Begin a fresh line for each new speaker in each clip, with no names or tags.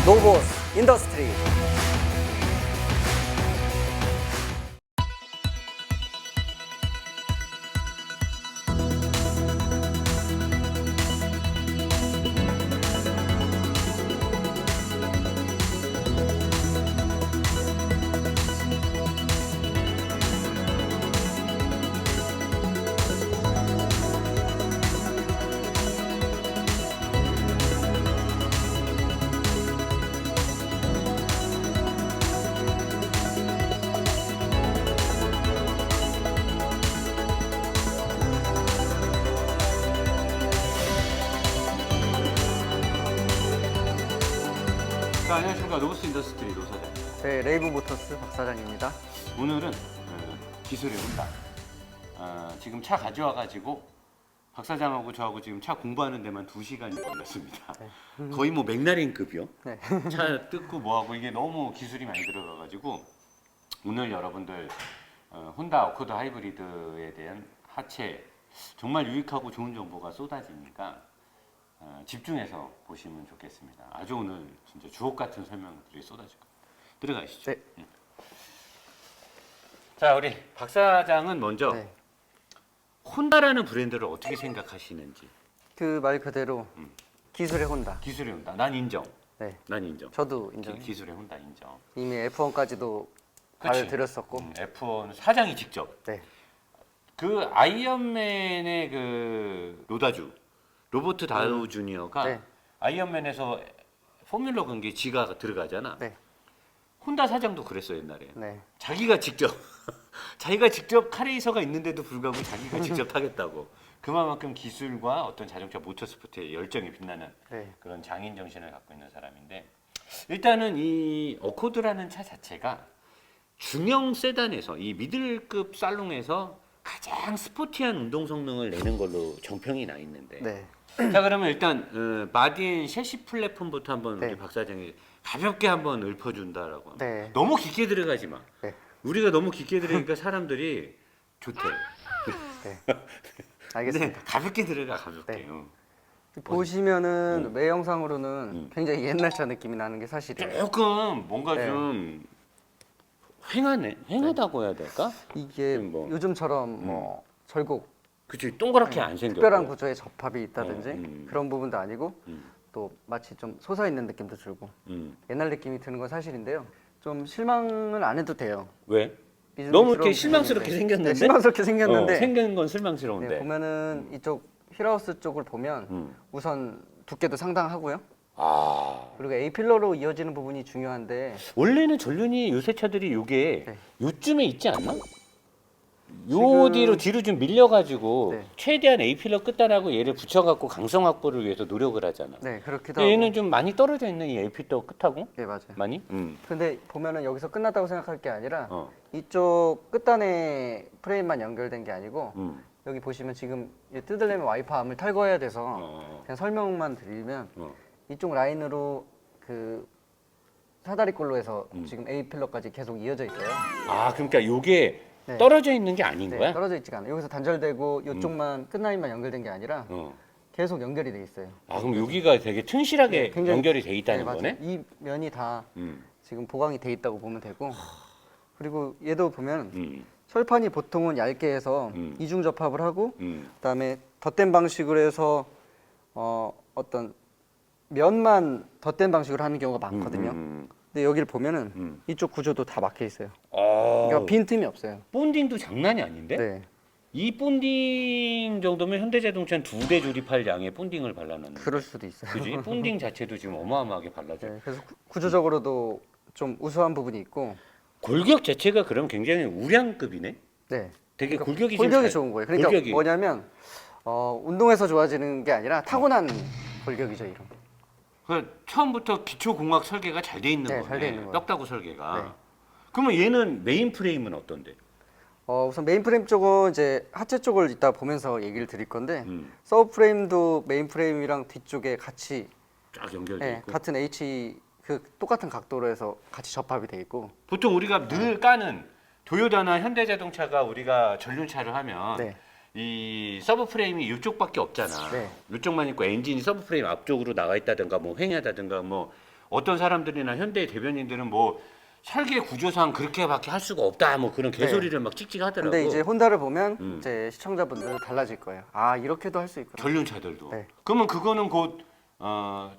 노보스 인더스트리.
자, 안녕하십니까. 노보스 인더스트리 노사장.
네, 레이브 모터스 박 사장입니다.
오늘은 기술의 혼다. 지금 차 가져와가지고 박 사장하고 저하고 지금 차 공부하는 데만 2시간이 걸렸습니다. 거의 뭐 맥라렌급이요.
네.
차 뜯고 뭐하고 이게 너무 기술이 많이 들어가가지고 오늘 여러분들 혼다 어코드 하이브리드에 대한 하체 정말 유익하고 좋은 정보가 쏟아지니까 집중해서 보시면 좋겠습니다. 아주 오늘 진짜 주옥 같은 설명들이 쏟아질 겁니다. 들어가시죠.
네.
자, 우리 박 사장은 먼저
네.
혼다라는 브랜드를 어떻게 생각하시는지.
그 말 그대로 기술의 혼다.
기술의 혼다. 난 인정.
네.
난 인정.
저도 인정.
기술의 혼다 인정.
이미 F1까지도
그치?
말을 드렸었고.
F1 사장이 직접.
네.
그 아이언맨의 그 로다주 로버트 다우 주니어가
네.
아이언맨에서 포뮬러 경기에 지가 들어가잖아.
네.
혼다 사장도 그랬어 옛날에.
네.
자기가 직접 카레이서가 있는데도 불구하고 자기가 직접 타겠다고. 그만큼 기술과 어떤 자동차 모터스포츠의 열정이 빛나는
네.
그런 장인 정신을 갖고 있는 사람인데, 일단은 이 어코드라는 차 자체가 중형 세단에서 이 미들급 살롱에서 가장 스포티한 운동 성능을 내는 걸로 정평이 나 있는데,
네.
자, 그러면 일단 마딘 셰시 플랫폼부터 한번
네.
우리 박 사장이 가볍게 한번 읊어준다라고.
네.
너무 깊게 들어가지 마.
네.
우리가 너무 깊게 들어가니까 사람들이 좋대.
네. 알겠습니다.
근데 가볍게 들어가, 가볍게.
네.
어.
보시면은 외형상으로는 굉장히 옛날 차 느낌이 나는 게 사실이에요.
조금 뭔가
네.
좀 휑하다고 해야 될까?
이게
좀 뭐.
요즘처럼 뭐 절곡
그치, 동그랗게 안 생겼고.
특별한 구조의 접합이 있다든지
어,
그런 부분도 아니고
음.
또 마치 좀 솟아있는 느낌도 들고
음.
옛날 느낌이 드는 건 사실인데요. 좀 실망은 안 해도 돼요.
왜?
비즈니스러운
너무 이렇게 실망스럽게
부분인데.
생겼는데?
네, 실망스럽게 생겼는데
생긴 건 실망스러운데.
네, 보면은 이쪽 휠하우스 쪽을 보면 우선 두께도 상당하고요.
아,
그리고 A 필러로 이어지는 부분이 중요한데
원래는 전륜이 요새 차들이 요게
네.
요쯤에 있지 않나? 요
지금-
뒤로 좀 밀려가지고
네.
최대한 A 필러 끝단하고 얘를 붙여갖고 강성 확보를 위해서 노력을 하잖아.
네 그렇기도
근데
하고
얘는 좀 많이 떨어져 있는 이 A 필러 끝하고
네 맞아요.
많이?
근데 보면은 여기서 끝났다고 생각할 게 아니라
어.
이쪽 끝단에 프레임만 연결된 게 아니고
음.
여기 보시면 지금 이 뜯으려면 와이퍼 암을 탈거해야 돼서
어.
그냥 설명만 드리면
어.
이쪽 라인으로 그 사다리꼴로 해서 지금 A 필러까지 계속 이어져 있어요.
아, 그러니까 요게
네.
떨어져 있는 게 아닌
네,
거야?
떨어져 있지가 않아요. 여기서 단절되고 이쪽만 끝라인만 연결된 게 아니라
어.
계속 연결이 돼 있어요.
아, 그럼 여기가 되게 튼실하게
네, 굉장히-
연결이 돼 있다는
맞아요.
거네?
이 면이 다
음.
지금 보강이 돼 있다고 보면 되고 그리고 얘도 보면
음.
철판이 보통은 얇게 해서 이중 접합을 하고 그다음에 덧댄 방식으로 해서 어떤 면만 덧댄 방식으로 하는 경우가 많거든요. 근데 여기를 보면은 이쪽 구조도 다 막혀 있어요. 그러니까 빈 틈이 없어요.
본딩도 장난이 아닌데?
네,
이 본딩 정도면 현대자동차는 2대 조립할 양의 본딩을 발라놨는데.
그럴 수도 있어요.
그지? 본딩 자체도 지금 어마어마하게 발라져.
네, 그래서 구조적으로도 좀 우수한 부분이 있고,
골격 자체가 그럼 굉장히 우량급이네.
네,
되게
그러니까
골격이 지금
골격이
잘-
좋은 거예요. 그러니까
골격이.
뭐냐면 운동에서 좋아지는 게 아니라 타고난 골격이죠, 이런.
그 처음부터 기초 공학 설계가 잘 돼 있는
네,
거네.
잘돼 있는 거예요.
떡다구 설계가.
네.
그러면 얘는 메인 프레임은 어떤데?
우선 메인 프레임 쪽은 이제 하체 쪽을 이따 보면서 얘기를 드릴 건데
음.
서브 프레임도 메인 프레임이랑 뒤쪽에 같이
쫙 연결돼
네,
있고.
같은 H 그 똑같은 각도로 해서 같이 접합이 돼 있고
보통 우리가 늘 까는 도요타나 현대자동차가 우리가 전륜차를 하면
네.
이 서브 프레임이 이쪽밖에 없잖아.
네.
이쪽만 있고 엔진이 서브 프레임 앞쪽으로 나와 있다든가 뭐 횡하다든가 뭐 어떤 사람들이나 현대 대변인들은 뭐 설계 구조상 그렇게밖에 할 수가 없다 뭐 그런 개소리를 막 찍찍하더라고.
근데 이제 혼다를 보면 이제 시청자분들 달라질 거예요. 아 이렇게도 할 수 있구나.
전륜차들도.
네.
그러면 그거는 곧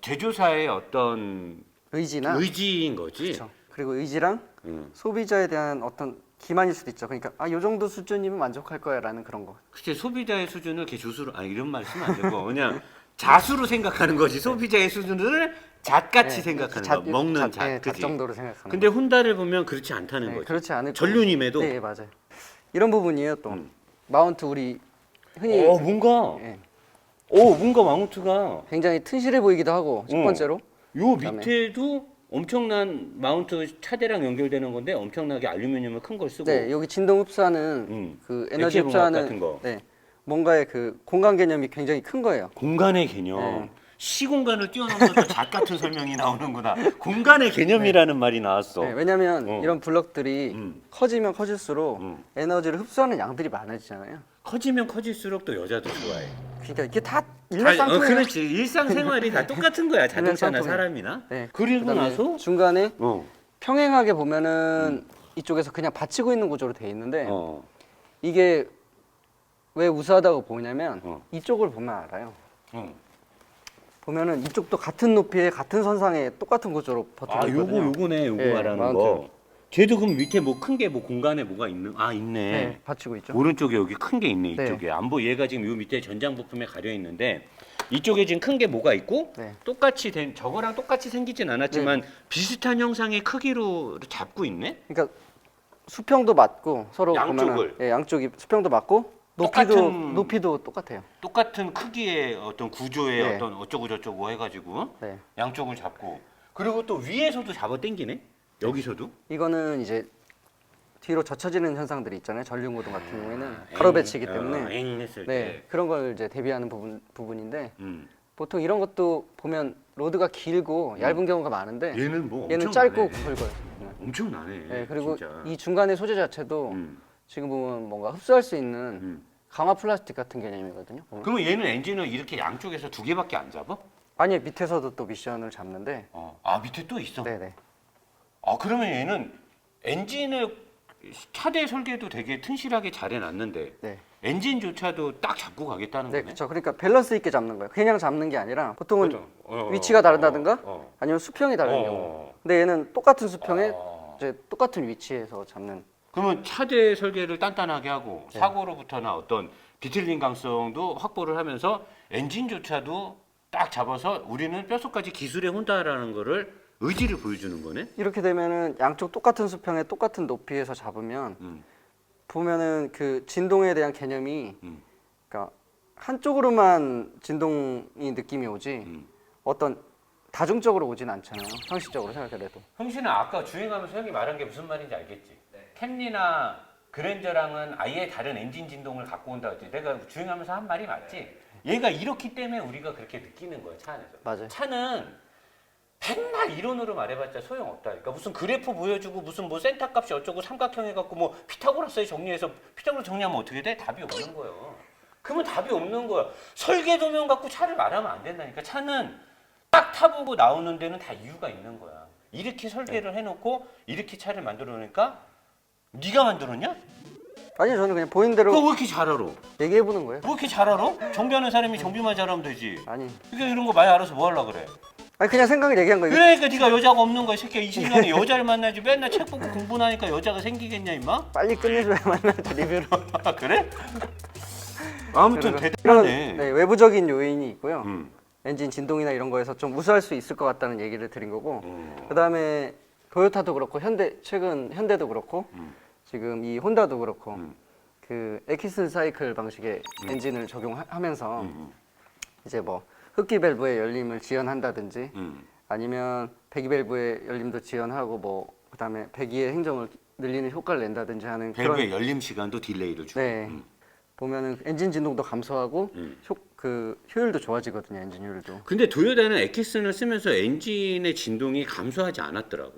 제조사의 어떤
의지나
의지인 거지.
그렇죠. 그리고 의지랑
음.
소비자에 대한 어떤 기만일 수도 있죠. 그러니까 요 정도 수준이면 만족할 거야라는 그런 거.
글쎄 소비자의 수준을 이렇게 주수로 이런 말 쓰면 안 되고 그냥 자수로 생각하는 거지. 소비자의 수준을 잣같이
네,
생각하는
잣,
거. 먹는 잣.
잣
그지?
정도로 생각하는
근데
거.
혼다를 보면 그렇지 않다는
네,
거지.
그렇지 않을
전륜임에도.
네, 맞아요. 이런 부분이에요 또. 마운트 우리 흔히
뭔가
예,
뭔가 마운트가
굉장히 튼실해 보이기도 하고 첫 번째로
요
그다음에-
밑에도 엄청난 마운트 차대랑 연결되는 건데 엄청나게 알루미늄을 큰 걸 쓰고
네, 여기 진동 흡수하는 그 에너지
액체봉합 같은
흡수하는
거.
네, 뭔가의 그 공간 개념이 굉장히 큰 거예요.
공간의 개념.
네.
시공간을 뛰어넘는 잣 같은 설명이 나오는구나. 공간의 개념이라는 말이 나왔어.
네, 왜냐하면 이런 블럭들이
음.
커지면 커질수록 에너지를 흡수하는 양들이 많아지잖아요.
커지면 커질수록 또 여자도 좋아해.
그러니까 이게 다 일맥상통이에요.
그렇지. 일상생활이 다 똑같은 거야. 자동차나
일맥상통이에요.
사람이나.
네.
그리고
그다음에
나서
중간에
어.
평행하게 보면은 이쪽에서 그냥 받치고 있는 구조로 돼 있는데
어.
이게 왜 우수하다고 보냐면
어.
이쪽을 보면 알아요.
어.
보면은 이쪽도 같은 높이에 같은 선상에 똑같은 구조로 버티고 있거든요.
요거네. 요거
네,
말하는
마운트.
거. 쟤도 그럼 밑에 뭐 큰 게 뭐 공간에 뭐가 있네. 있네.
네, 받치고 있죠.
오른쪽에 여기 큰 게 있네.
네.
이쪽에. 안 보. 얘가 지금 요 밑에 전장 부품에 가려 있는데 이쪽에 지금 큰 게 뭐가 있고
네.
똑같이 된 저거랑 똑같이 생기진 않았지만 비슷한 형상의 크기로 잡고 있네.
그러니까 수평도 맞고 서로
양쪽을.
보면은 예, 양쪽이 수평도 맞고
똑같은-
높이도 똑같아요.
똑같은 크기의 어떤 구조의
네.
어떤 어쩌고 저쩌고 해가지고
네.
양쪽을 잡고 그리고 또 위에서도 잡아 당기네. 여기서도.
이거는 이제 뒤로 젖혀지는 현상들이 있잖아요. 전륜구동 같은 경우에는 가로 배치이기 때문에
앵 했을
네,
때.
그런 걸 이제 대비하는 부분인데
음.
보통 이런 것도 보면 로드가 길고 얇은 경우가 많은데
얘는 뭐
얘는
엄청
짧고
나네.
굵어요.
엄청나네.
네, 그리고
진짜.
이 중간의 소재 자체도
음.
지금 보면 뭔가 흡수할 수 있는
음.
강화 플라스틱 같은 개념이거든요.
그러면 얘는 엔진을 이렇게 양쪽에서 두 개밖에 안 잡아?
아니 밑에서도 또 미션을 잡는데
밑에 또 있어.
네네.
그러면 얘는 엔진을 차대 설계도 되게 튼실하게 잘 해놨는데
네.
엔진조차도 딱 잡고 가겠다는
네,
거네.
그렇죠. 그러니까 밸런스 있게 잡는 거예요. 그냥 잡는 게 아니라 보통은
그렇죠.
위치가 다르다든가 아니면 수평이 다른
어.
경우. 근데 얘는 똑같은 수평에 이제 똑같은 위치에서 잡는.
그러면 차대 설계를 단단하게 하고
네.
사고로부터나 어떤 디테일링 강성도 확보를 하면서 엔진조차도 딱 잡아서 우리는 뼛속까지 기술의 혼다라는 거를 의지를 보여주는 거네.
이렇게 되면은 양쪽 똑같은 수평에 똑같은 높이에서 잡으면 보면은 그 진동에 대한 개념이 그러니까 한쪽으로만 진동이 느낌이 오지 어떤 다중적으로 오진 않잖아요. 상식적으로 생각을 해도.
형씨는 아까 주행하면서 형이 말한 게 무슨 말인지 알겠지? 캠리나 그랜저랑은 아예 다른 엔진 진동을 갖고 온다 했지. 내가 주행하면서 한 말이 맞지? 얘가 이렇기 때문에 우리가 그렇게 느끼는 거야, 차 안에서.
맞아요.
차는 맨날 이론으로 말해봤자 소용없다. 그러니까 무슨 그래프 보여주고 무슨 뭐 센터 값이 어쩌고 삼각형 해갖고 뭐 피타고라스에 정리해서 피타고라스 정리하면 어떻게 돼? 답이 없는 거예요. 그러면 답이 없는 거야. 설계도면 갖고 차를 말하면 안 된다니까. 차는 딱 타보고 나오는 데는 다 이유가 있는 거야. 이렇게 설계를 해놓고 이렇게 차를 만들어 놓으니까 네가 만들었냐?
아니 저는 그냥 보이는 대로
그거 왜 이렇게 잘 알아?
얘기해 보는 거예요.
뭐 이렇게 잘 알아? 정비하는 사람이 정비만 잘하면 되지.
아니.
그러니까 이런 거 많이 알아서 뭐 하려고 그래?
아니 그냥 생각을 얘기한 거예요.
그러니까 네가 여자가 없는 거야. 이 새끼야. 이 시간에 여자를 만나지. 맨날 책 보고 공부하니까 여자가 생기겠냐 임마?
빨리 끝내줘야 만나지 리뷰로.
그래? 아무튼
이런
대단하네.
네, 외부적인 요인이 있고요.
음.
엔진 진동이나 이런 거에서 좀 우수할 수 있을 것 같다는 얘기를 드린 거고 그다음에 토요타도 그렇고 최근 현대도 그렇고 지금 이 혼다도 그렇고 그 엑기스 사이클 방식의 엔진을 적용하면서 이제 뭐 흡기 밸브의 열림을 지연한다든지 아니면 배기 밸브의 열림도 지연하고 뭐 그다음에 배기의 행정을 늘리는 효과를 낸다든지 하는
밸브의 열림 시간도 딜레이를 주고.
네. 보면은 엔진 진동도 감소하고 그 효율도 좋아지거든요. 엔진 효율도.
근데 토요타는 엑기스를 쓰면서 엔진의 진동이 감소하지 않았더라고.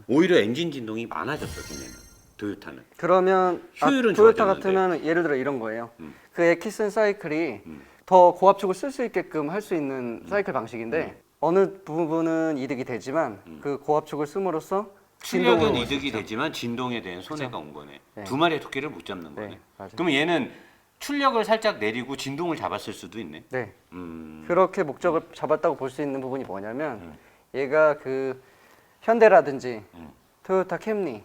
오히려 엔진 진동이 많아졌어, 걔네는. 토요타는.
그러면
효율은
토요타
좋아졌는데.
같으면 예를 들어 이런 거예요. 그 엑기슨 사이클이 더 고압축을 쓸 수 있게끔 할 수 있는 사이클 방식인데 어느 부분은 이득이 되지만 그 고압축을 씀으로써
출력은
진동으로
이득이 되지만 진동에 대한 손해가 온 거네.
네.
두 마리의 토끼를 못 잡는
네,
거네.
맞아요.
그러면 얘는 출력을 살짝 내리고 진동을 잡았을 수도 있네.
네.
음.
그렇게 목적을 잡았다고 볼 수 있는 부분이 뭐냐면 얘가 그 현대라든지 토요타 캠리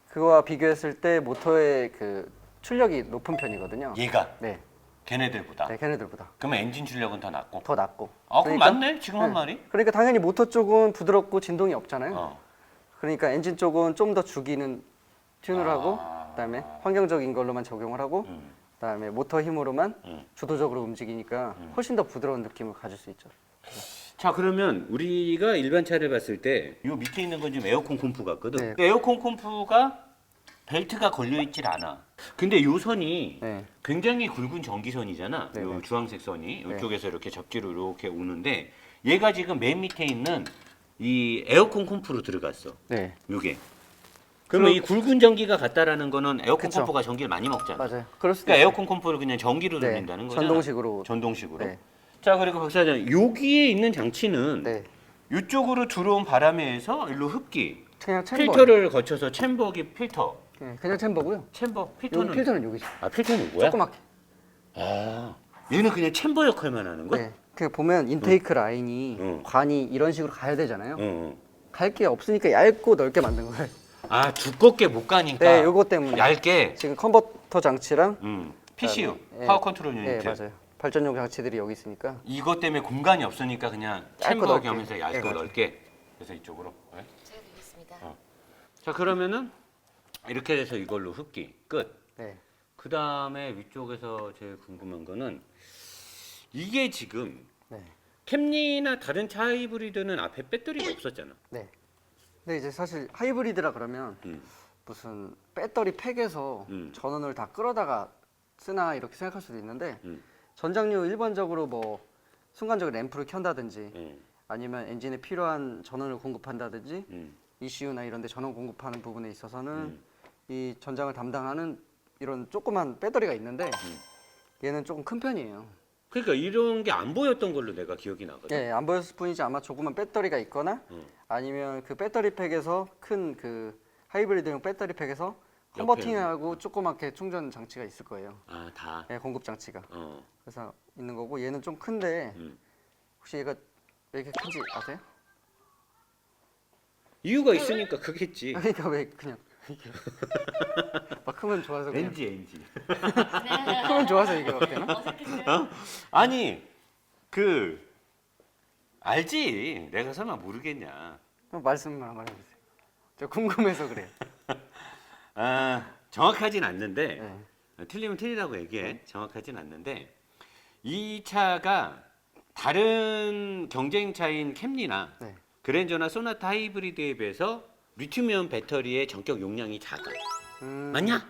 그거와 비교했을 때 모터의 그 출력이 높은 편이거든요.
얘가
네,
걔네들보다.
네, 걔네들보다
그러면 엔진 출력은 더 낮고.
더 낮고.
아, 그럼 맞네. 지금 한
네.
말이.
그러니까 당연히 모터 쪽은 부드럽고 진동이 없잖아요.
어.
그러니까 엔진 쪽은 좀 더 죽이는 튠을 하고
아.
그다음에 환경적인 걸로만 적용을 하고 그다음에 모터 힘으로만 주도적으로 움직이니까 훨씬 더 부드러운 느낌을 가질 수 있죠.
자, 그러면 우리가 일반 차를 봤을 때 요 밑에 있는 건 지금 에어컨 콤프 같거든.
네.
근데 에어컨 콤프가 벨트가 걸려 있질 않아. 근데 요 선이
네.
굉장히 굵은 전기선이잖아.
네,
요
네.
주황색 선이
네.
이쪽에서 이렇게 접지로 이렇게 오는데 얘가 지금 맨 밑에 있는 이 에어컨 콤프로 들어갔어.
네,
요게. 그러면 이 굵은 전기가 같다라는 거는 에어컨
그쵸.
콤프가 전기를 많이 먹잖아.
맞아요. 그럴 수도
그러니까
있어요.
에어컨 콤프를 그냥 전기로
네,
돌린다는 거잖아.
전동식으로.
전동식으로.
네.
자, 그리고 박 사장, 여기에 있는 장치는
네,
이쪽으로 들어온 바람에 의해서 일로 흡기,
그냥 챔버.
필터를 거쳐서 챔버기 필터,
네, 그냥 챔버고요.
챔버
여기
필터는
필터는 여기죠.
아 필터는 뭐야?
조그맣게.
아 얘는 그냥 챔버 역할만 하는 거야?
네. 그 보면 인테이크 라인이
응.
관이 이런 식으로 가야 되잖아요.
어.
갈 게 없으니까 얇고 넓게 만든 거예요.
아 두껍게 못 가니까.
네, 요거 때문에.
얇게.
지금 컨버터 장치랑
PCU,
네,
파워 컨트롤
네,
유니트.
맞아요. 발전용 장치들이 여기 있으니까.
이것 때문에 공간이 없으니까 그냥 챔버
넓게.
겸해서 얇고
네, 맞아요.
넓게. 그래서 이쪽으로. 네?
제가 드리겠습니다.
자 그러면은 이렇게 돼서 이걸로 흡기 끝.
네.
그 다음에 위쪽에서 제일 궁금한 거는 이게 지금
네.
캠리나 다른 차 하이브리드는 앞에 배터리가 없었잖아.
네. 근데 이제 사실 하이브리드라 그러면 무슨 배터리 팩에서 전원을 다 끌어다가 쓰나 이렇게 생각할 수도 있는데 전장류 일반적으로 뭐 순간적으로 램프를 켠다든지 아니면 엔진에 필요한 전원을 공급한다든지 ECU나 이런 데 전원 공급하는 부분에 있어서는 이 전장을 담당하는 이런 조그만 배터리가 있는데 얘는 조금 큰 편이에요.
그러니까 이런 게 안 보였던 걸로 내가 기억이 나거든.
예, 안 보였을 뿐이지 아마 조그만 배터리가 있거나 아니면 그 배터리 팩에서 큰 그 하이브리드용 배터리 팩에서 컨버팅하고 조그맣게 충전 장치가 있을 거예요.
아 다.
예, 공급 장치가.
어.
그래서 있는 거고 얘는 좀 큰데 혹시 얘가 왜 이렇게 큰지 아세요?
이유가 있으니까 크겠지.
그러니까 왜 그냥 막 크면 좋아서 그냥
엔지.
크면 좋아서 이게 막 되나?
어? 아니 그 알지. 내가 설마 모르겠냐.
말씀만 한번 해주세요. 저 궁금해서 그래요.
아 정확하진 않는데
네.
틀리면 틀리라고 얘기해. 정확하진 않는데 이 차가 다른 경쟁차인 캠리나
네.
그랜저나 소나타 하이브리드에 비해서 리튬이온 배터리의 전격 용량이 작아. 맞냐?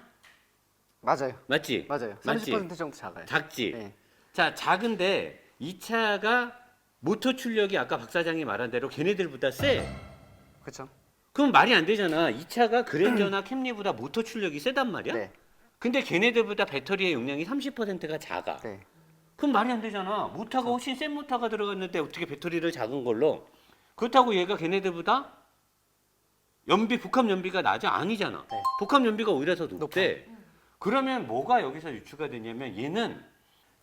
맞아요.
맞지?
맞아요.
맞지?
30% 정도 작아요.
작지?
네.
자, 작은데 이 차가 모터 출력이 아까 박 사장이 말한 대로 걔네들보다 세.
그렇죠.
그럼 말이 안 되잖아. 이 차가 그랜저나 캠리보다 모터 출력이 세단 말이야?
네.
근데 걔네들보다 배터리의 용량이 30%가 작아.
네.
그럼 말이 안 되잖아. 모터가 훨씬 센 모터가 들어갔는데 어떻게 배터리를 작은 걸로? 그렇다고 얘가 걔네들보다 복합 연비가 낮아? 아니잖아.
네.
복합 연비가 오히려 더 높대. 그러면 뭐가 여기서 유추가 되냐면 얘는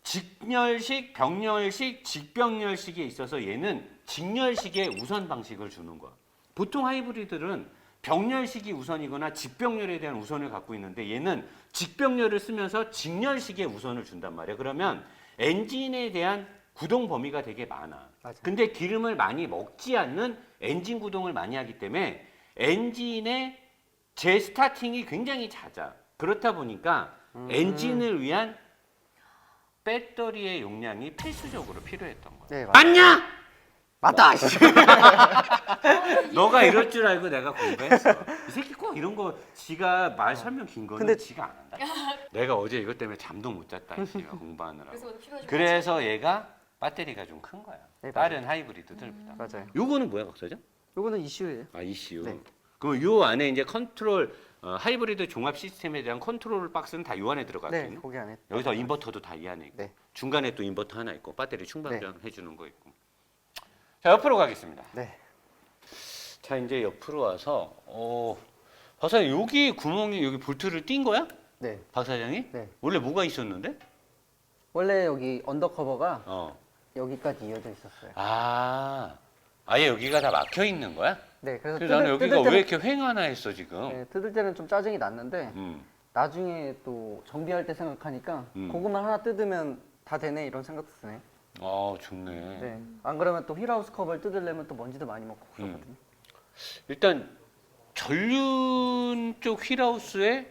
직렬식, 병렬식, 직병렬식에 있어서 얘는 직렬식의 우선 방식을 주는 거야. 보통 하이브리드는 병렬식이 우선이거나 직병렬에 대한 우선을 갖고 있는데 얘는 직병렬을 쓰면서 직렬식의 우선을 준단 말이야. 그러면 엔진에 대한 구동 범위가 되게 많아.
맞아요.
근데 기름을 많이 먹지 않는 엔진 구동을 많이 하기 때문에 엔진의 재스타팅이 굉장히 잦아. 그렇다 보니까 엔진을 위한 배터리의 용량이 필수적으로 필요했던 거야.
네,
맞냐?
맞다.
너가 이럴 줄 알고 내가 공부했어. 이 새끼 꼭 이런 거 지가 말 설명 긴 거는
근데-
지가 안 한다. 내가 어제 이것 때문에 잠도 못 잤다. 씨가 공부하느라고.
그래서 오늘 필요하지.
그래서 얘가 배터리가 좀 큰 거야.
네,
다른 하이브리드들보다.
맞아요.
요거는 뭐야, 박사장?
요거는 이슈예요.
아, ECU.
네.
그럼 요 안에 이제 컨트롤 하이브리드 종합 시스템에 대한 컨트롤 박스는 다 요 안에 들어가겠네.
네, 거기 안에.
여기서 인버터도 다 이 안에 있고
네.
중간에 또 인버터 하나 있고 배터리 충전해 주는 거 있고. 자, 옆으로 가겠습니다.
네.
자, 이제 옆으로 와서 박사님 여기 구멍이 여기 볼트를 띈 거야?
네.
박 사장이?
네.
원래 뭐가 있었는데?
원래 여기 언더커버가
어.
여기까지 이어져 있었어요.
아, 아예 여기가 다 막혀 있는 거야?
네. 그래서
그래서 나는 여기가
때는,
왜 이렇게 횡하나 했어 지금.
네, 뜯을 때는 좀 짜증이 났는데
음.
나중에 또 정비할 때 생각하니까 그것만 하나 뜯으면 다 되네 이런 생각도 드네.
좋네.
네. 안 그러면 또 휠하우스 커버를 뜯으려면 또 먼지도 많이 먹고 그러거든요.
일단 전륜 쪽 휠하우스에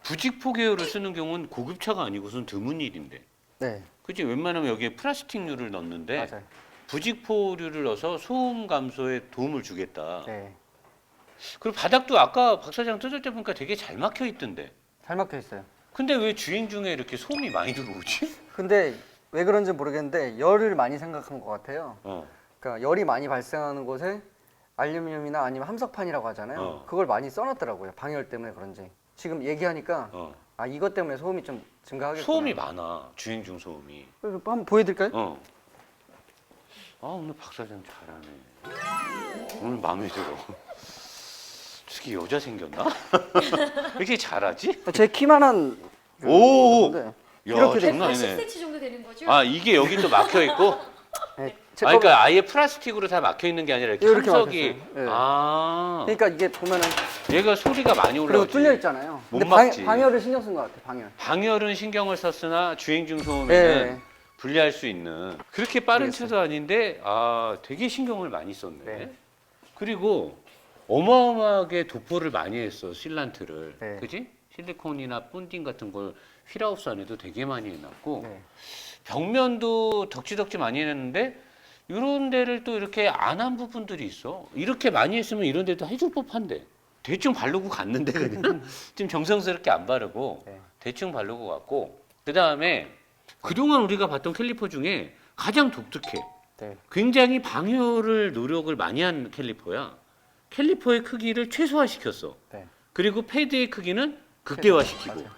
부직포 계열을 쓰는 경우는 고급차가 아니고선 드문 일인데.
네.
그치? 웬만하면 여기에 플라스틱류를 넣는데
맞아요.
부직포류를 넣어서 소음 감소에 도움을 주겠다.
네.
그리고 바닥도 아까 박 사장 뜯을 때 보니까 되게 잘 막혀 있던데.
잘 막혀 있어요.
근데 왜 주행 중에 이렇게 소음이 많이 들어오지?
근데 왜 그런지 모르겠는데 열을 많이 생각한 것 같아요. 그러니까 열이 많이 발생하는 곳에 알루미늄이나 아니면 함석판이라고 하잖아요. 그걸 많이 써놨더라고요. 방열 때문에 그런지. 지금 얘기하니까 아 이것 때문에 소음이 좀 증가하겠구나.
소음이 많아. 주행 중 소음이.
그래서 한번 보여드릴까요?
아 오늘 박 사장 잘하네. 오늘 마음에 들어. 특히 여자 생겼나? 왜 이렇게 잘하지?
제 키만한
오!
네.
야,
이렇게 돼.
장난 아니네.
10cm 정도 되는 거죠?
아 이게 여기 또 막혀 있고?
네, 제
그러니까 아예 플라스틱으로 다 막혀 있는 게 아니라 이렇게
이렇게
함석이.
막혔어요. 네.
아.
그러니까 이게 보면은
얘가 소리가 많이
그리고
올라오지.
뚫려 있잖아요.
못
근데
막지.
방열을 신경 쓴 것 같아. 방열.
방열은 신경을 썼으나 주행 중 소음에는
네.
분리할 수 있는 그렇게 빠른
알겠어요.
차도 아닌데 되게 신경을 많이 썼네.
네.
그리고 어마어마하게 도포를 많이 했어 실란트를.
네.
그지? 실리콘이나 본딩 같은 걸 휠하우스 안에도 되게 많이 해놨고
네.
벽면도 덕지덕지 많이 해놨는데 이런 데를 또 이렇게 안 한 부분들이 있어. 이렇게 많이 했으면 이런 데도 해줄 법한데 대충 바르고 갔는데 그냥 좀 정성스럽게 안 바르고
네.
대충 바르고 갔고 그 다음에 그동안 우리가 봤던 캘리퍼 중에 가장 독특해.
네.
굉장히 방열을 노력을 많이 한 캘리퍼야. 캘리퍼의 크기를 최소화시켰어.
네.
그리고 패드의 크기는 극대화시키고.
맞아요.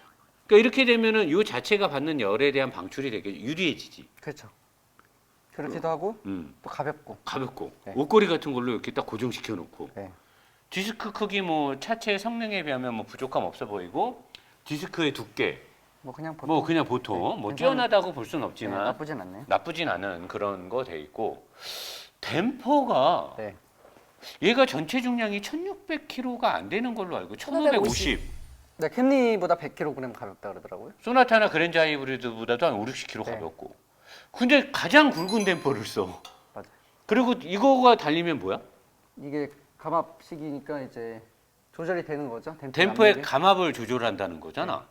그러니까 이렇게 되면은 이 자체가 받는 열에 대한 방출이 되게 유리해지지.
그렇죠. 그렇기도 하고 또 가볍고.
가볍고
네.
옷걸이 같은 걸로 이렇게 딱 고정시켜 놓고.
네.
디스크 크기 뭐 차체 성능에 비하면 뭐 부족함 없어 보이고 디스크의 두께
뭐 그냥 보통.
뭐 그냥 보통
네,
뭐
괜찮은-
뛰어나다고 볼 수는
네,
없지만
나쁘진 않네요.
나쁘진 않은 그런 거 돼 있고 댐퍼가
네.
얘가 전체 중량이 1,600kg가 안 되는 걸로 알고 1,550.
네, 캠리보다 100kg 가볍다 그러더라고요.
소나타나 그랜저 하이브리드보다도 한 5, 60kg
네.
가볍고. 근데 가장 굵은 댐퍼를 써.
맞아.
그리고 이거가 달리면 뭐야?
이게 감압식이니까 이제 조절이 되는 거죠.
댐퍼의
압력이.
감압을 조절한다는 거잖아.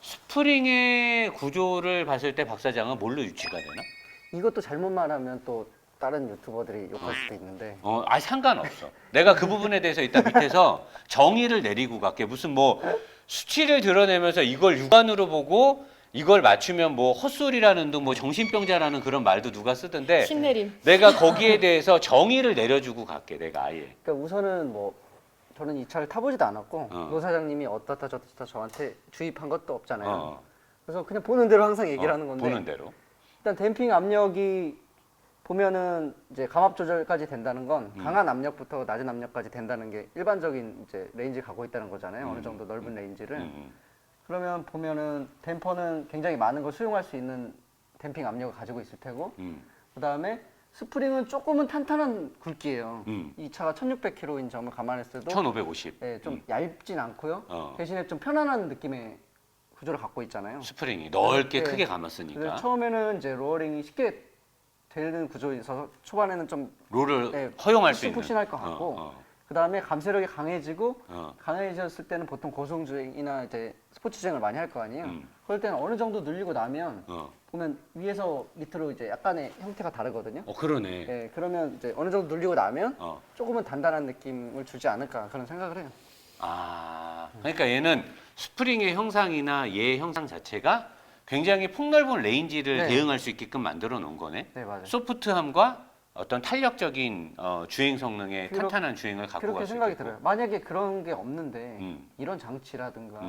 스프링의 구조를 봤을 때 박 사장은 뭘로 유치가 되나?
이것도 잘못 말하면 또 다른 유튜버들이 욕할 수도 있는데
상관없어. 내가 그 부분에 대해서 이따 밑에서 정의를 내리고 갈게. 무슨 뭐 수치를 드러내면서 이걸 육안으로 보고 이걸 맞추면 뭐 헛소리라는 둥 뭐 정신병자라는 그런 말도 누가 쓰던데
신내림.
내가 거기에 대해서 정의를 내려주고 갈게. 내가 아예.
그러니까 우선은 뭐 저는 이 차를 타보지도 않았고
어.
노 사장님이 어떻다 저떻다 저한테 주입한 것도 없잖아요.
어,
그래서 그냥 보는 대로 항상 얘기를 하는 건데
보는 대로.
일단 댐핑 압력이 보면은 이제 감압 조절까지 된다는 건 강한 압력부터 낮은 압력까지 된다는 게 일반적인 이제 레인지 가고 있다는 거잖아요. 어느 정도 넓은 레인지를. 그러면 보면은 댐퍼는 굉장히 많은 걸 수용할 수 있는 댐핑 압력을 가지고 있을 테고 그다음에 스프링은 조금은 탄탄한 굵기예요. 이 차가 1,600kg인 점을 감안했을 때도
1,550.
네, 좀 얇진 않고요.
어.
대신에 좀 편안한 느낌의 구조를 갖고 있잖아요.
스프링이 넓게
네.
크게
그래서
감았으니까
처음에는 이제 로어링이 쉽게 되는 구조에 있어서 초반에는 좀
롤을
네,
허용할 수 있는.
푹신푹신할 것 같고 그다음에 감세력이 강해지고
어.
강해졌을 때는 보통 고속주행이나 이제 스포츠 주행을 많이 할 거 아니에요. 그럴 때는 어느 정도 늘리고 나면 보면 위에서 밑으로 이제 약간의 형태가 다르거든요.
그러네.
네, 그러면 이제 어느 정도 늘리고 나면
어.
조금은 단단한 느낌을 주지 않을까 그런 생각을 해요.
그러니까 얘는 스프링의 형상이나 얘의 형상 자체가 굉장히 폭넓은 레인지를
네.
대응할 수 있게끔 만들어 놓은 거네.
네, 맞아요.
소프트함과 어떤 탄력적인 주행 성능의
그렇-
탄탄한 주행을 갖고
그렇게
갈 수
생각이
있고.
들어요. 만약에 그런 게 없는데
음.
이런 장치라든가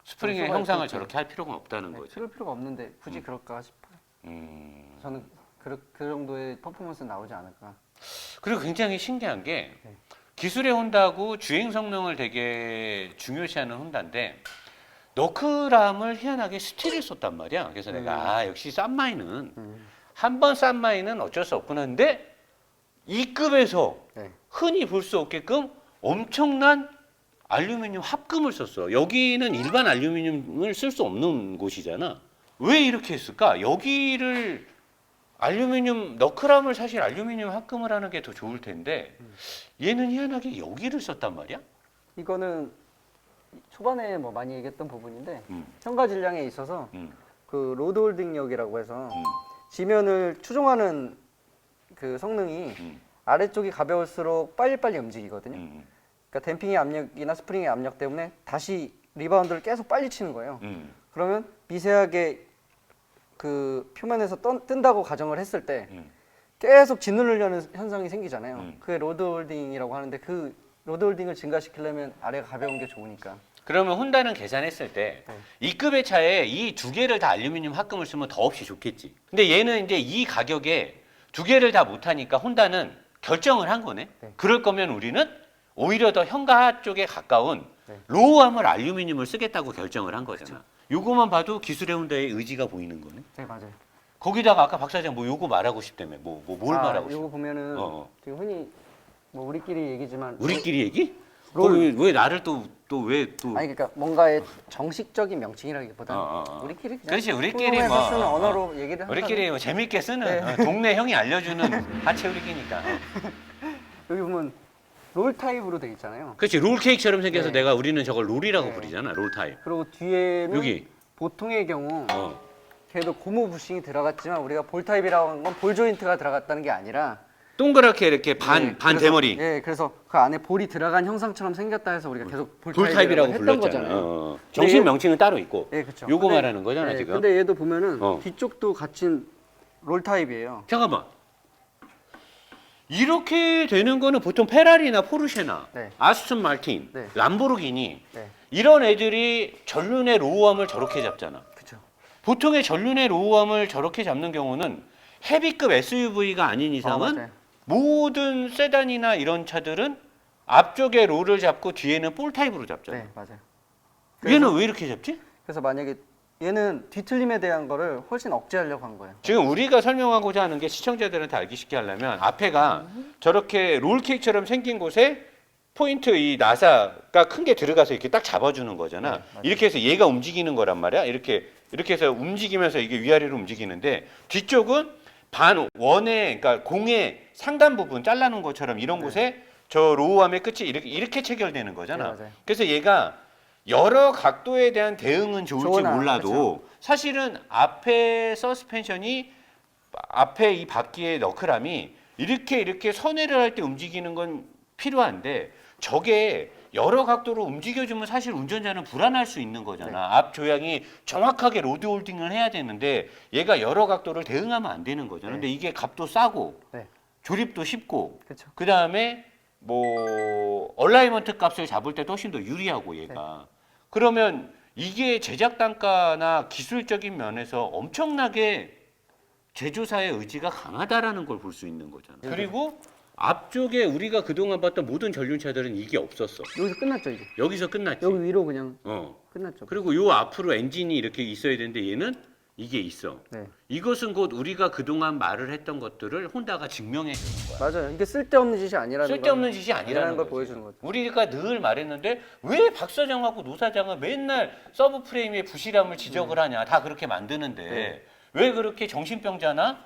스프링의
장소가
형상을
있을지.
저렇게 할 필요가 없다는
네,
거지.
그럴 필요가 없는데 굳이 그럴까 싶어요.
음.
저는 그 정도의 퍼포먼스 나오지 않을까.
그리고 굉장히 신기한 게
네.
기술의 혼다고 주행 성능을 되게 중요시하는 혼다인데 너클함을 희한하게 스틸을 썼단 말이야. 그래서 내가 역시 싼마이는 한 번 싼마이는 어쩔 수 없구나. 근데 이 급에서
네.
흔히 볼 수 없게끔 엄청난 알루미늄 합금을 썼어. 여기는 일반 알루미늄을 쓸 수 없는 곳이잖아. 왜 이렇게 했을까? 여기를 알루미늄 너클함을 사실 알루미늄 합금을 하는 게 더 좋을 텐데 얘는 희한하게 여기를 썼단 말이야.
이거는 초반에 뭐 많이 얘기했던 부분인데
음.
현가 질량에 있어서
음.
그 로드 홀딩력이라고 해서 지면을 추종하는 그 성능이 아래쪽이 가벼울수록 빨리빨리 움직이거든요. 그러니까 댐핑의 압력이나 스프링의 압력 때문에 다시 리바운드를 계속 빨리 치는 거예요. 그러면 미세하게 그 표면에서 뜬다고 가정을 했을 때 계속 짓누르려는 현상이 생기잖아요. 그게 로드 홀딩이라고 하는데 그 로드 홀딩을 증가시키려면 아래가 가벼운 게 좋으니까.
그러면 혼다는 계산했을 때 이 급의 차에 이 두 개를 다 알루미늄 합금을 쓰면 더없이 좋겠지. 근데 얘는 이제 이 가격에 두 개를 다 못하니까 혼다는 결정을 한 거네.
네.
그럴 거면 우리는 오히려 더 현가 쪽에 가까운
네.
로우암을 알루미늄을 쓰겠다고 결정을 한 거잖아. 요거만 봐도 기술의 혼다의 의지가 보이는 거네.
네, 맞아요.
거기다가 아까 박 사장 뭐 요거 말하고 싶다며. 뭘 말하고 싶어?
이거 보면은 지금 흔히 뭐 우리끼리 얘기지만
우리끼리 얘기?
롤.
왜 나를 또 왜 또?
아니 그러니까 뭔가의 정식적인 명칭이라기보다는 우리끼리 그냥
그렇지, 우리끼리
통용해서
뭐,
쓰는 언어로 얘기를
우리끼리 뭐 재밌게 쓰는
네.
동네 형이 알려주는 하체 우리끼니까.
여기 보면 롤 타입으로 돼 있잖아요.
그렇지, 롤 케이크처럼 생겨서
네.
내가 우리는 저걸 롤이라고
네.
부르잖아, 롤 타입.
그리고 뒤에는
여기.
보통의 경우
어.
걔도 고무 부싱이 들어갔지만 우리가 볼 타입이라고 하는 건 볼 조인트가 들어갔다는 게 아니라
동그랗게 이렇게 반
네,
반
그래서-
대머리.
네, 그래서 그 안에 볼이 들어간 형상처럼 생겼다 해서 우리가 계속 볼
볼 타입이라고
했던
불렀잖아.
거잖아요.
정식
얘-
명칭은 따로 있고.
네, 그렇죠.
요거 말하는 거잖아, 지금.
근데 얘도 보면은
어.
뒤쪽도 같은 롤 타입이에요.
잠깐만. 이렇게 되는 거는 보통 페라리나 포르쉐나
네.
아스톤 마틴,
네.
람보르기니
네,
이런 애들이 전륜의 로우암을 저렇게 잡잖아.
그렇죠.
보통의 전륜의 로우암을 저렇게 잡는 경우는 헤비급 SUV가 아닌 이상은
맞아요.
모든 세단이나 이런 차들은 앞쪽에 롤을 잡고 뒤에는 볼 타입으로 잡잖아.
네, 맞아요.
얘는 왜 이렇게 잡지?
그래서 만약에 얘는 뒤틀림에 대한 거를 훨씬 억제하려고 한 거예요.
지금 우리가 설명하고자 하는 게 시청자들한테 알기 쉽게 하려면 앞에가 저렇게 롤케이크처럼 생긴 곳에 포인트 이 나사가 큰 게 들어가서 이렇게 딱 잡아주는 거잖아.
네, 맞아요.
이렇게 해서 얘가 움직이는 거란 말이야. 이렇게 해서 움직이면서 이게 위아래로 움직이는데 뒤쪽은 반 원의 그러니까 공의 상단 부분 잘라놓은 것처럼 이런 곳에 저 로우암의 끝이 이렇게 체결되는 거잖아.
네, 맞아요.
그래서 얘가 여러 각도에 대한 대응은 좋을지
좋으나,
몰라도
그렇죠.
사실은 앞에 서스펜션이 앞에 이 바퀴의 너클함이 이렇게 선회를 할 때 움직이는 건 필요한데 저게 여러 각도로 움직여주면 사실 운전자는 불안할 수 있는 거잖아.
네.
앞 조향이 정확하게 로드 홀딩을 해야 되는데 얘가 여러 각도를 대응하면 안 되는 거잖아.
네.
근데 이게 값도 싸고
네,
조립도 쉽고
그렇죠.
그 다음에 뭐 얼라이먼트 값을 잡을 때도 훨씬 더 유리하고 얘가 그러면 이게 제작 단가나 기술적인 면에서 엄청나게 제조사의 의지가 강하다라는 걸 볼 수 있는 거잖아. 그리고 앞쪽에 우리가 그동안 봤던 모든 전륜차들은 이게 없었어.
여기서 끝났죠 이제.
여기서 끝났지.
여기 위로 그냥 끝났죠.
그리고 요 앞으로 엔진이 이렇게 있어야 되는데 얘는 이게 있어.
네,
이것은 곧 우리가 그동안 말을 했던 것들을 혼다가 증명해 주는 거야.
맞아요. 이게 쓸데없는 짓이 아니라는
쓸데없는
걸,
짓이 아니라는
걸
거지.
보여주는 거죠.
우리가 늘 말했는데 왜 박 사장하고 노 사장은 맨날 서브 프레임의 부실함을 지적을 하냐. 다 그렇게 만드는데
네.
왜 그렇게 정신병자나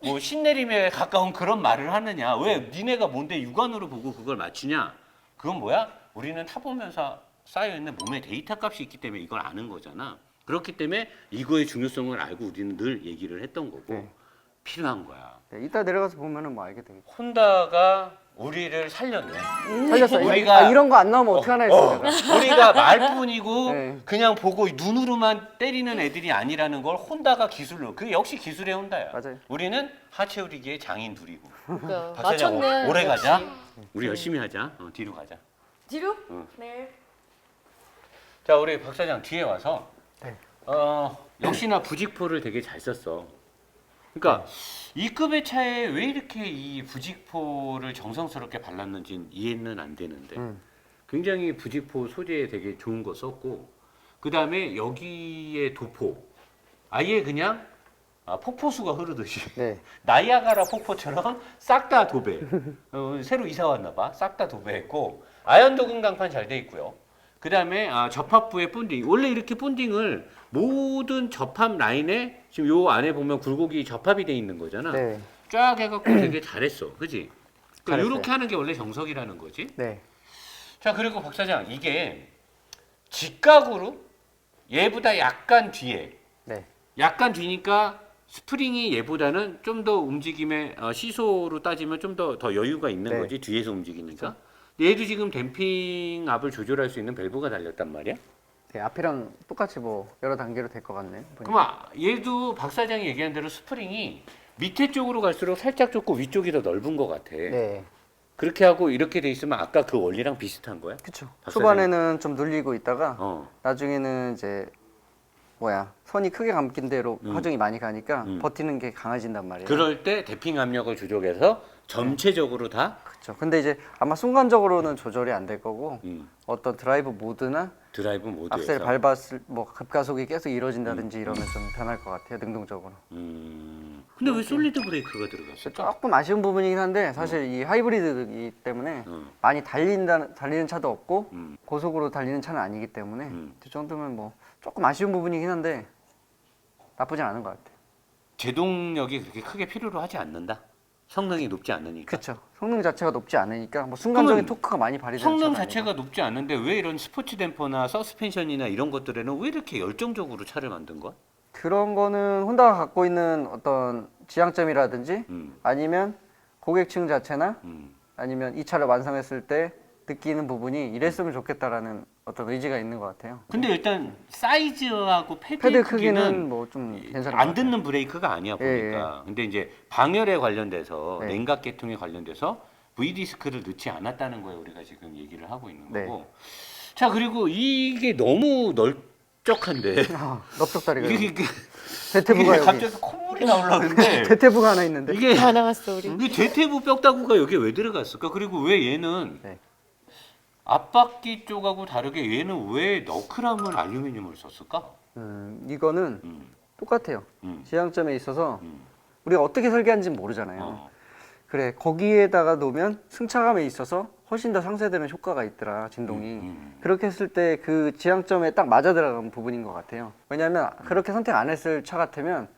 뭐 신내림에 가까운 그런 말을 하느냐. 왜 니네가 뭔데 육안으로 보고 그걸 맞추냐. 그건 뭐야? 우리는 타보면서 쌓여있는 몸의 데이터 값이 있기 때문에 이걸 아는 거잖아. 그렇기 때문에 이거의 중요성을 알고 우리는 늘 얘기를 했던 거고
네.
필요한 거야.
네, 이따 내려가서 보면은 뭐 알게 되겠죠.
혼다가 우리를 살렸네.
살렸어요.
우리가-
이런 거 안 나오면 어떡하나 했어요. 제가.
우리가 말뿐이고
네.
그냥 보고 눈으로만 때리는 애들이 아니라는 걸 혼다가 기술로. 그게 역시 기술의 혼다야.
맞아요.
우리는 하체 우리기의 장인 둘이고.
그러니까
박 사장
맞췄네.
오래
역시.
가자. 우리 열심히 하자. 뒤로 가자.
뒤로?
응.
네.
자, 우리 박 사장 뒤에 와서
네.
역시나 부직포를 되게 잘 썼어. 그러니까 이 급의 차에 왜 이렇게 이 부직포를 정성스럽게 발랐는지는 이해는 안 되는데 굉장히 부직포 소재에 되게 좋은 거 썼고 그 다음에 여기에 도포 아예 그냥 폭포수가 흐르듯이
네.
나이아가라 폭포처럼 싹 다 도배. 새로 이사 왔나 봐. 싹 다 도배했고 아연 도금 강판 잘 돼 있고요. 그다음에 접합부의 본딩. 원래 이렇게 본딩을 모든 접합 라인에 지금 요 안에 보면 굴곡이 접합이 돼 있는 거잖아.
네.
쫙 해갖고 되게 잘했어. 그지?
잘했어요.
이렇게 하는 게 원래 정석이라는 거지.
네.
자, 그리고 박 사장 이게 직각으로 얘보다 약간 뒤에
네.
약간 뒤니까 스프링이 얘보다는 좀 더 움직임에 시소로 따지면 좀 더 여유가 있는
네.
거지 뒤에서 움직이니까. 근데 얘도 지금 댐핑 압을 조절할 수 있는 밸브가 달렸단 말이야.
네. 앞이랑 똑같이 뭐 여러 단계로 될 것 같네요. 보니까.
그럼 얘도 박 사장이 얘기한 대로 스프링이 밑에 쪽으로 갈수록 살짝 좁고 위쪽이 더 넓은 것 같아.
네.
그렇게 하고 이렇게 돼 있으면 아까 그 원리랑 비슷한 거야?
그렇죠.
박
초반에는 좀 눌리고 있다가
어.
나중에는 이제 선이 크게 감긴 대로 하중이 많이 가니까 버티는 게 강해진단 말이에요.
그럴 때 댐핑 압력을 조절해서 전체적으로 다
그렇죠. 근데 이제 아마 순간적으로는 조절이 안 될 거고 어떤 드라이브 모드나
드라이브 모드에서
악셀 밟았을 뭐 급가속이 계속 이루어진다든지 이러면 좀 변할 것 같아요. 능동적으로.
근데 왜 솔리드 브레이크가 들어갔어?
조금 아쉬운 부분이긴 한데 사실 이 하이브리드이기 때문에 많이 달리는 차도 없고 고속으로 달리는 차는 아니기 때문에 이 정도면 뭐 조금 아쉬운 부분이긴 한데 나쁘진 않은 것 같아요.
제동력이 그렇게 크게 필요로 하지 않는다. 성능이 높지 않으니까.
그렇죠. 성능 자체가 높지 않으니까 뭐 순간적인
그러면
토크가 많이 발휘되는
성능
차는
자체가 높지 않은데 왜 이런 스포츠 댐퍼나 서스펜션이나 이런 것들에는 왜 이렇게 열정적으로 차를 만든 거야?
그런 거는 혼다가 갖고 있는 어떤 지향점이라든지 아니면 고객층 자체나 아니면 이 차를 완성했을 때 느끼는 부분이 이랬으면 좋겠다라는 어떤 의지가 있는 것 같아요.
근데 일단 사이즈하고 패드
패드
크기는
크기는 뭐 좀 괜찮은
안
것 같아요.
듣는 브레이크가 아니야 보니까. 근데 이제 방열에 관련돼서
네.
냉각 계통에 관련돼서 V 디스크를 넣지 않았다는 거예요. 우리가 지금 얘기를 하고 있는
네.
거고. 자, 그리고 이게 너무 넓적한데
넓적다리가
이게
대퇴부가 여기
갑자기 콧물이 나오려는데
대퇴부가 하나 있는데
이게
다 나왔어 우리.
이 대퇴부 뼈다구가 여기 왜 들어갔을까? 그리고 왜 얘는
네.
앞바퀴 쪽하고 다르게 얘는 왜 너클함을 알루미늄을 썼을까?
이거는 똑같아요.
음.
지향점에 있어서 우리가 어떻게 설계하는지는 모르잖아요.
어.
그래 거기에다가 놓으면 승차감에 있어서 훨씬 더 상쇄되는 효과가 있더라 진동이. 그렇게 했을 때 그 지향점에 딱 맞아 들어가는 부분인 것 같아요. 왜냐하면 그렇게 선택 안 했을 차 같으면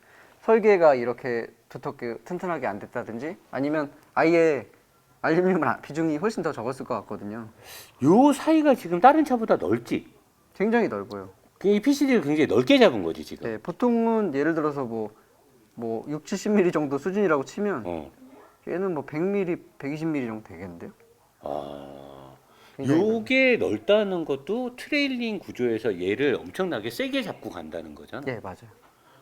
설계가 이렇게 두텁게 튼튼하게 안 됐다든지 아니면 아예 알루미늄 비중이 훨씬 더 적었을 것 같거든요.
요 사이가 지금 다른 차보다 넓지?
굉장히 넓어요.
이 PCD를 굉장히 넓게 잡은 거지 지금.
네, 보통은 예를 들어서 뭐 6, 70mm 정도 수준이라고 치면
어.
얘는 뭐 100mm, 120mm 정도 되겠는데요? 굉장히
요게 넓다는 것도 트레일링 구조에서 얘를 엄청나게 세게 잡고 간다는 거잖아.
네, 맞아요.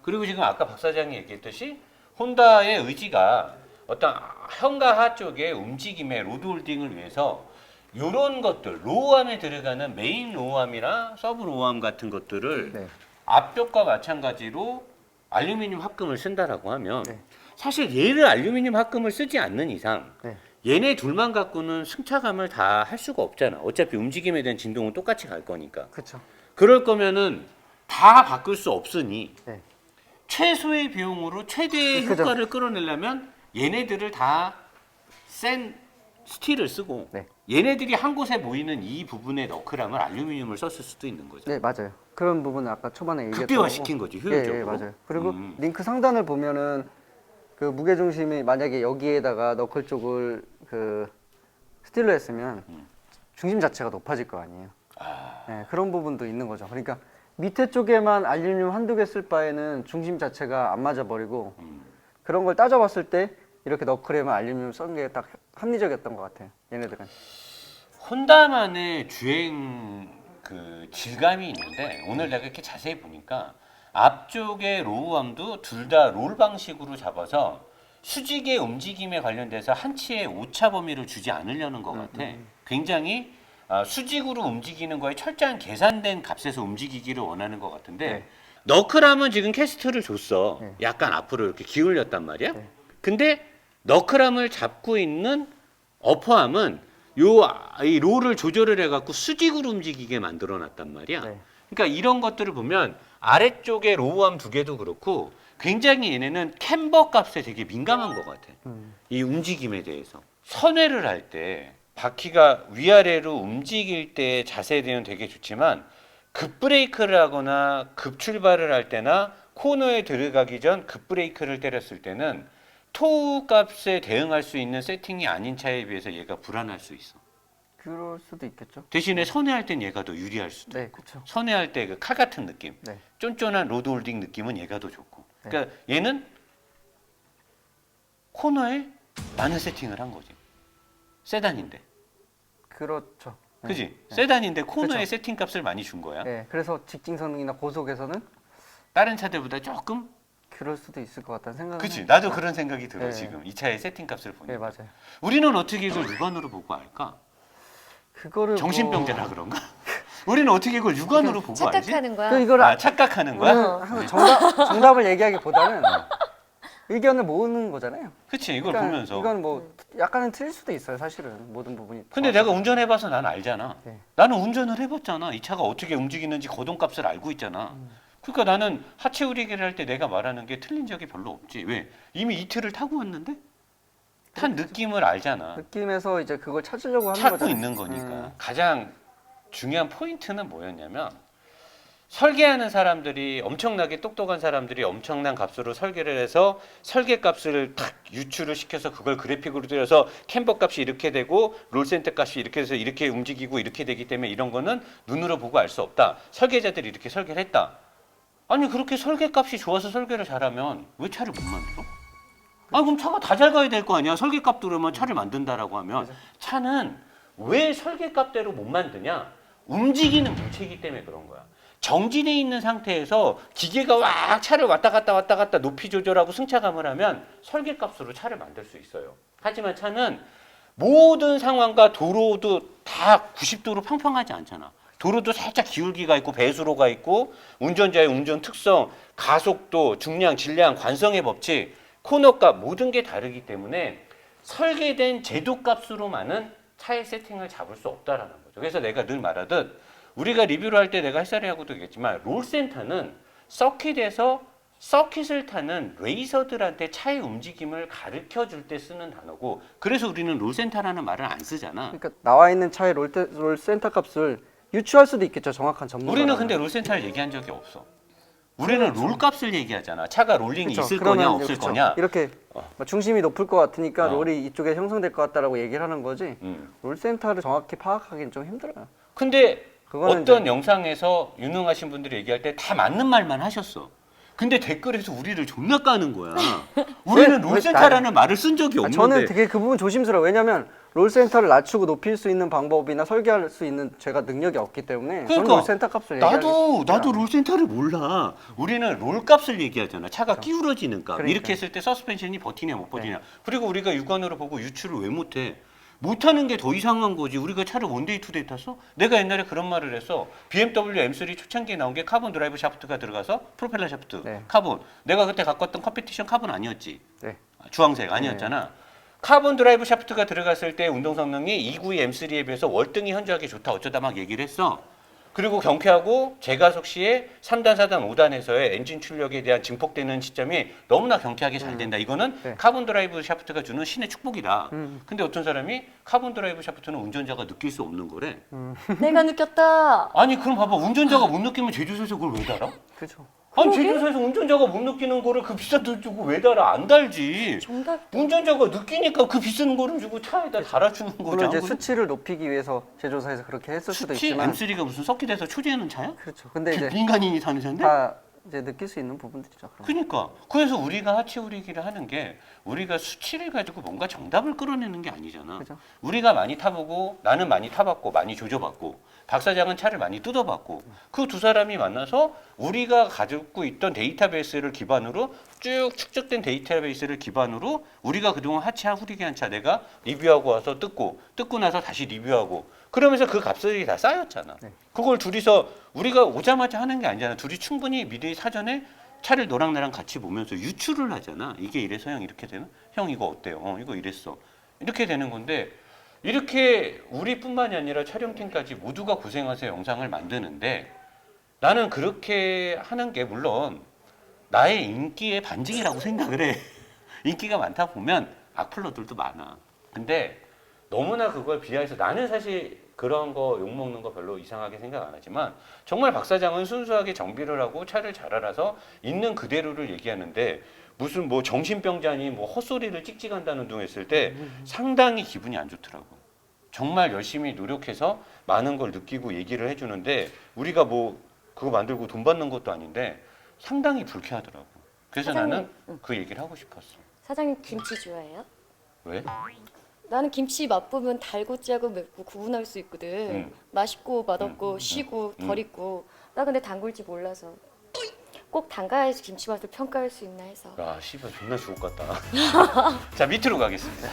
그리고 지금 아까 박 사장이 얘기했듯이 혼다의 의지가 어떤 현과 하 쪽의 움직임의 로드홀딩을 위해서 이런 것들 로우암에 들어가는 메인 로우암이나 서브 로우암 같은 것들을
네.
앞쪽과 마찬가지로 알루미늄 합금을 쓴다라고 하면
네.
사실 얘를 알루미늄 합금을 쓰지 않는 이상
네.
얘네 둘만 갖고는 승차감을 다 할 수가 없잖아. 어차피 움직임에 대한 진동은 똑같이 갈 거니까.
그렇죠.
그럴 거면은 다 바꿀 수 없으니
네.
최소의 비용으로 최대의
그죠.
효과를 끌어내려면 얘네들을 다 센 스틸을 쓰고
네.
얘네들이 한 곳에 모이는 이 부분의 너클함을 알루미늄을 썼을 수도 있는 거죠.
네, 맞아요. 그런 부분은 아까 초반에 얘기했던
극대화시킨 거지, 효율적으로.
예, 맞아요. 그리고 링크 상단을 보면은 그 무게 중심이 만약에 여기에다가 너클 쪽을 그 스틸로 했으면 중심 자체가 높아질 거 아니에요. 네, 그런 부분도 있는 거죠. 그러니까 밑에 쪽에만 알루미늄 한두 개 쓸 바에는 중심 자체가 안 맞아 버리고 그런 걸 따져봤을 때 이렇게 너클에만 알루미늄 쓴 게 딱 합리적이었던 것 같아요. 얘네들은.
혼다만의 주행 그 질감이 있는데 오늘 내가 이렇게 자세히 보니까 앞쪽의 로우암도 둘 다 롤 방식으로 잡아서 수직의 움직임에 관련돼서 한치의 오차 범위를 주지 않으려는 것 같아. 굉장히 수직으로 움직이는 거에 철저한 계산된 값에서 움직이기를 원하는 것 같은데
네.
너클함은 지금 캐스트를 줬어.
네.
약간 앞으로 이렇게 기울였단 말이야.
네.
근데 너클함을 잡고 있는 어퍼함은 이 롤을 조절을 해갖고 수직으로 움직이게 만들어놨단 말이야.
네.
그러니까 이런 것들을 보면 아래쪽에 로우암 두 개도 그렇고 굉장히 얘네는 캠버 값에 되게 민감한 것 같아. 이 움직임에 대해서. 선회를 할 때 바퀴가 위아래로 움직일 때 자세에 대한 되게 좋지만 급브레이크를 하거나 급출발을 할 때나 코너에 들어가기 전 급브레이크를 때렸을 때는 토우 값에 대응할 수 있는 세팅이 아닌 차에 비해서 얘가 불안할 수 있어.
그럴 수도 있겠죠.
대신에 선회할 땐 얘가 더 유리할 수도
네,
있고.
그렇죠.
선회할 때 그 칼 같은 느낌,
네.
쫀쫀한 로드 홀딩 느낌은 얘가 더 좋고.
네.
그러니까 얘는 코너에 많은 세팅을 한 거지. 세단인데.
그렇죠. 네.
그지? 세단인데 코너에
그쵸.
세팅 값을 많이 준 거야.
네, 그래서 직진 성능이나 고속에서는
다른 차들보다 조금.
그럴 수도 있을 것 같다는 생각은
그치?
해요.
나도 그런 생각이 들어
네.
지금 이 차의 세팅 값을 보니까.
네, 맞아요.
우리는 어떻게 이걸 육안으로 보고 알까?
그거를
정신병자라 그런가? 우리는 어떻게 이걸 육안으로 보고 알지?
착각하는 거야.
그 이걸
아, 착각하는 거야?
항상 정답을 얘기하기보다는 의견을 모으는 거잖아요.
그치? 이걸
그러니까
보면서.
이건 뭐 약간은 틀릴 수도 있어요, 사실은 모든 부분이.
근데 내가 운전해봐서 난 알잖아.
네.
나는 운전을 해봤잖아. 이 차가 어떻게 움직이는지 거동값을 알고 있잖아. 그러니까 나는 하체 우리기를 할 때 내가 말하는 게 틀린 적이 별로 없지. 왜? 이미 이틀을 타고 왔는데? 탄 느낌을 알잖아.
느낌에서 이제 그걸 찾으려고 하는
찾고
거잖아요.
있는 거니까. 가장 중요한 포인트는 뭐였냐면 설계하는 사람들이 엄청나게 똑똑한 사람들이 엄청난 값으로 설계를 해서 설계 값을 탁 유출을 시켜서 그걸 그래픽으로 들여서 캠버 값이 이렇게 되고 롤센터 값이 이렇게 돼서 이렇게 움직이고 이렇게 되기 때문에 이런 거는 눈으로 보고 알 수 없다. 설계자들이 이렇게 설계를 했다. 아니 그렇게 설계 값이 좋아서 설계를 잘하면 왜 차를 못 만들어? 아 그럼 차가 다 잘 가야 될 거 아니야. 설계 값도 그러면 차를 만든다라고 하면 차는 왜 설계 값대로 못 만드냐? 움직이는 물체이기 때문에 그런 거야. 정지돼 있는 상태에서 기계가 와 차를 왔다 갔다 높이 조절하고 승차감을 하면 설계 값으로 차를 만들 수 있어요. 하지만 차는 모든 상황과 도로도 다 90도로 평평하지 않잖아. 도로도 살짝 기울기가 있고 배수로가 있고 운전자의 운전 특성, 가속도, 중량, 질량, 관성의 법칙, 코너값 모든 게 다르기 때문에 설계된 제도값으로만은 차의 세팅을 잡을 수 없다라는 거죠. 그래서 내가 늘 말하듯 우리가 리뷰를 할 때 내가 햇살이하고도 얘기했지만 롤센터는 서킷에서 서킷을 타는 레이서들한테 차의 움직임을 가르쳐 줄 때 쓰는 단어고 그래서 우리는 롤센터라는 말을 안 쓰잖아.
그러니까 나와 있는 차의 롤 센터 값을 유추할 수도 있겠죠, 정확한 전문가.
우리는 근데 롤센터를 얘기한 적이 없어. 우리는 롤 값을 얘기하잖아. 차가 롤링이
그쵸.
있을
그러면
거냐
이제
없을
그쵸.
거냐.
이렇게 뭐 중심이 높을 것 같으니까
어.
롤이 이쪽에 형성될 것 같다라고 얘기를 하는 거지.
음.
롤 센터를 정확히 파악하기는 좀 힘들어요.
근데
그거는
어떤 영상에서 유능하신 분들이 얘기할 때 다 맞는 말만 하셨어. 근데 댓글에서 우리를 존나 까는 거야. 우리는
왜
롤센터라는 말을 쓴 적이
아,
없는데.
저는 되게 그 부분 조심스러워요. 왜냐면 롤 센터를 낮추고 높일 수 있는 방법이나 설계할 수 있는 제가 능력이 없기 때문에 저는
그러니까
롤 센터 값을 얘기하기
나도 롤센터를 몰라. 우리는 롤 값을 얘기하잖아. 차가 기울어지는 값.
그러니까요.
이렇게 했을 때 서스펜션이 버티냐 못 버티냐. 그리고 우리가 육안으로 보고 유출을 왜 못해? 못하는 게 더 이상한 거지. 우리가 차를 원데이 투데이 탔어? 내가 옛날에 그런 말을 했어. BMW M3 초창기에 나온 게 카본 드라이브 샤프트가 들어가서 프로펠러 샤프트,
네.
카본. 내가 그때 갖고 왔던 컴피티션 카본 아니었지.
네.
주황색 아니었잖아. 카본 드라이브 샤프트가 들어갔을 때 운동 성능이 292 M3에 비해서 월등히 현저하게 좋다. 어쩌다 막 얘기를 했어. 그리고 경쾌하고 제가속 시에 3단, 4단, 5단에서의 엔진 출력에 대한 증폭되는 시점이 너무나 경쾌하게 잘 된다. 이거는
네.
카본 드라이브 샤프트가 주는 신의 축복이다. 근데 어떤 사람이 카본 드라이브 샤프트는 운전자가 느낄 수 없는 거래.
내가 느꼈다.
아니 그럼 봐봐. 운전자가 못 느끼면 제조사에서 그걸 왜 달아?
그렇죠.
아니 제조사에서 운전자가 못 느끼는 거를 그 비싼 돈 주고 왜 달아? 안 달지.
정답.
운전자가 느끼니까 그 비싼 거를 주고 차에다 달아주는 거지.
물론 이제
아무리.
수치를 높이기 위해서 제조사에서 그렇게 했을 수도
수치
있지만
M3가 무슨 서킷에서 초제하는 차야?
그렇죠. 근데 이제
민간인이 사는 차인데?
다 이제 느낄 수 있는 부분들이죠. 그럼.
그러니까 그래서 우리가 하체 우리기를 하는 게 우리가 수치를 가지고 뭔가 정답을 끌어내는 게 아니잖아.
그죠.
우리가 많이 타보고 나는 많이 타봤고 많이 조져봤고 박 사장은 차를 많이 뜯어봤고 그 두 사람이 만나서 우리가 가지고 있던 데이터베이스를 기반으로 쭉 축적된 데이터베이스를 기반으로 우리가 그동안 하체 후리기 한 차 내가 리뷰하고 와서 뜯고 나서 다시 리뷰하고 그러면서 그 값들이 다 쌓였잖아.
네.
그걸 둘이서 우리가 오자마자 하는 게 아니잖아. 둘이 충분히 미리 사전에 차를 너랑 나랑 같이 보면서 유추를 하잖아. 이게 이래서 형 이렇게 되나? 형 이거 어때요? 이거 이랬어. 이렇게 되는 건데 이렇게 우리뿐만이 아니라 촬영팀까지 모두가 고생해서 영상을 만드는데 나는 그렇게 하는 게 물론 나의 인기의 반증이라고 생각을 해. 인기가 많다 보면 악플러들도 많아. 근데 너무나 그걸 비하해서 나는 사실 그런 거 욕먹는 거 별로 이상하게 생각 안 하지만 정말 박 사장은 순수하게 정비를 하고 차를 잘 알아서 있는 그대로를 얘기하는데 무슨 뭐 정신병자니 뭐 헛소리를 찍찍한다는 둥 했을 때 상당히 기분이 안 좋더라고. 정말 열심히 노력해서 많은 걸 느끼고 얘기를 해주는데 우리가 뭐 그거 만들고 돈 받는 것도 아닌데 상당히 불쾌하더라고. 그래서
사장님,
나는 그 얘기를 하고 싶었어.
사장님 김치 좋아해요?
왜?
나는 김치 맛보면 달고 짜고 맵고 구분할 수 있거든. 맛있고 맛없고 시고 덜 익고. 나 근데 담글지 몰라서. 꼭 담가야지 김치 맛을 평가할 수 있나 해서.
야, 씨발 존나 죽을 것 같다. 자, 밑으로 가겠습니다.